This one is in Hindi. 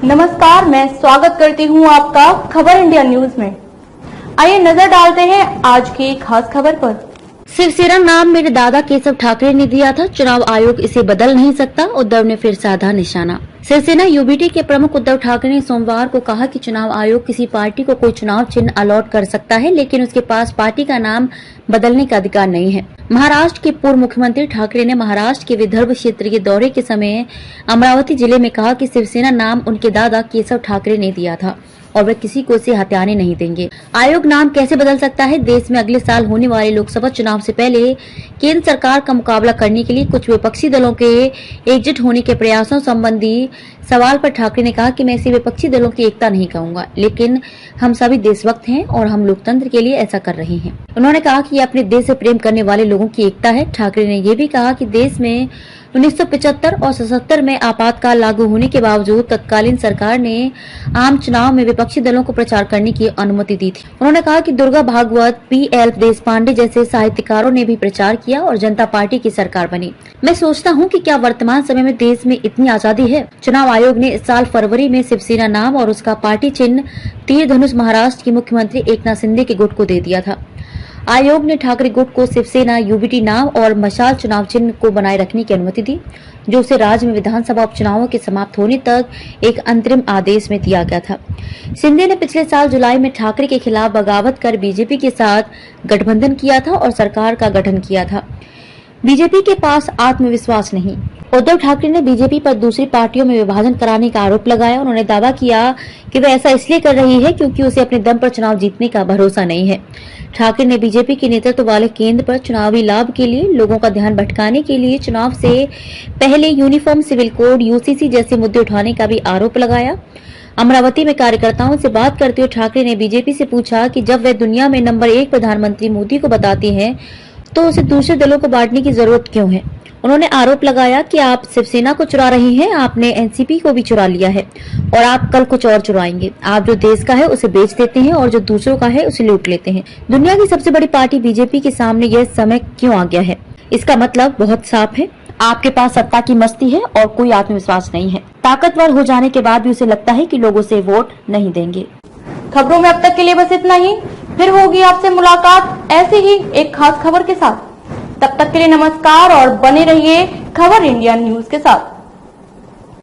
नमस्कार, मैं स्वागत करती हूं आपका खबर इंडिया न्यूज में। आइए नजर डालते हैं आज की खास खबर पर। शिवसेना नाम मेरे दादा केशव ठाकरे ने दिया था, चुनाव आयोग इसे बदल नहीं सकता, उद्धव ने फिर साधा निशाना। शिवसेना यूबीटी के प्रमुख उद्धव ठाकरे ने सोमवार को कहा कि चुनाव आयोग किसी पार्टी को कोई चुनाव चिन्ह अलॉट कर सकता है, लेकिन उसके पास पार्टी का नाम बदलने का अधिकार नहीं है। महाराष्ट्र के पूर्व मुख्यमंत्री ठाकरे ने महाराष्ट्र के विदर्भ क्षेत्र के दौरे के समय अमरावती जिले में कहा कि शिवसेना नाम उनके दादा केशव ठाकरे ने दिया था और वे किसी को इसे हथियाने नहीं देंगे। आयोग नाम कैसे बदल सकता है? देश में अगले साल होने वाले लोकसभा चुनाव से पहले केंद्र सरकार का मुकाबला करने के लिए कुछ विपक्षी दलों के एकजुट होने के प्रयासों संबंधी सवाल पर ठाकरे ने कहा कि मैं इसे विपक्षी दलों की एकता नहीं कहूंगा, लेकिन हम सभी देशभक्त हैं और हम लोकतंत्र के लिए ऐसा कर रहे हैं। उन्होंने कहा कि ये अपने देश से प्रेम करने वाले लोगों की एकता है। ठाकरे ने यह भी कहा कि देश में 1975 और 77 में आपातकाल लागू होने के बावजूद तत्कालीन सरकार ने आम चुनाव में विपक्षी दलों को प्रचार करने की अनुमति दी थी। उन्होंने कहा कि दुर्गा भागवत, पी.एल. देशपांडे जैसे साहित्यकारों ने भी प्रचार किया और जनता पार्टी की सरकार बनी। मैं सोचता हूं कि क्या वर्तमान समय में देश में इतनी आजादी है? चुनाव आयोग ने इस साल फरवरी में शिवसेना नाम और उसका पार्टी चिन्ह तीर धनुष महाराष्ट्र के मुख्यमंत्री एकनाथ शिंदे के गुट को दे दिया था। आयोग ने ठाकरे गुट को शिवसेना यूबीटी नाम और मशाल चुनाव चिन्ह को बनाए रखने की अनुमति दी, जो उसे राज्य में विधानसभा उपचुनावों के समाप्त होने तक एक अंतरिम आदेश में दिया गया था। शिंदे ने पिछले साल जुलाई में ठाकरे के खिलाफ बगावत कर बीजेपी के साथ गठबंधन किया था और सरकार का गठन किया था। बीजेपी के पास आत्मविश्वास नहीं। उद्धव ठाकरे ने बीजेपी पर दूसरी पार्टियों में विभाजन कराने का आरोप लगाया। उन्होंने दावा किया कि वह ऐसा इसलिए कर रही है क्योंकि उसे अपने दम पर चुनाव जीतने का भरोसा नहीं है। ठाकरे ने बीजेपी के नेतृत्व वाले केंद्र पर चुनावी लाभ के लिए लोगों का ध्यान भटकाने के लिए चुनाव से पहले यूनिफॉर्म सिविल कोड यूसीसी जैसे मुद्दे उठाने का भी आरोप लगाया। अमरावती में कार्यकर्ताओं से बात करते हुए ठाकरे ने बीजेपी से पूछा कि जब वह दुनिया में नंबर 1 प्रधानमंत्री मोदी को बताती हैं, तो उसे दूसरे दलों को बांटने की जरूरत क्यों है? उन्होंने आरोप लगाया कि आप शिवसेना को चुरा रही हैं, आपने एनसीपी को भी चुरा लिया है और आप कल कुछ और चुराएंगे। आप जो देश का है उसे बेच देते हैं और जो दूसरों का है उसे लूट लेते हैं। दुनिया की सबसे बड़ी पार्टी बीजेपी के सामने यह समय क्यों आ गया है? इसका मतलब बहुत साफ है, आपके पास सत्ता की मस्ती है और कोई आत्मविश्वास नहीं है। ताकतवर हो जाने के बाद भी उसे लगता है कि लोग उसे वोट नहीं देंगे। खबरों में अब तक के लिए बस इतना ही। फिर होगी आपसे मुलाकात ऐसे ही एक खास खबर के साथ। तब तक के लिए नमस्कार और बने रहिए खबर इंडिया न्यूज के साथ।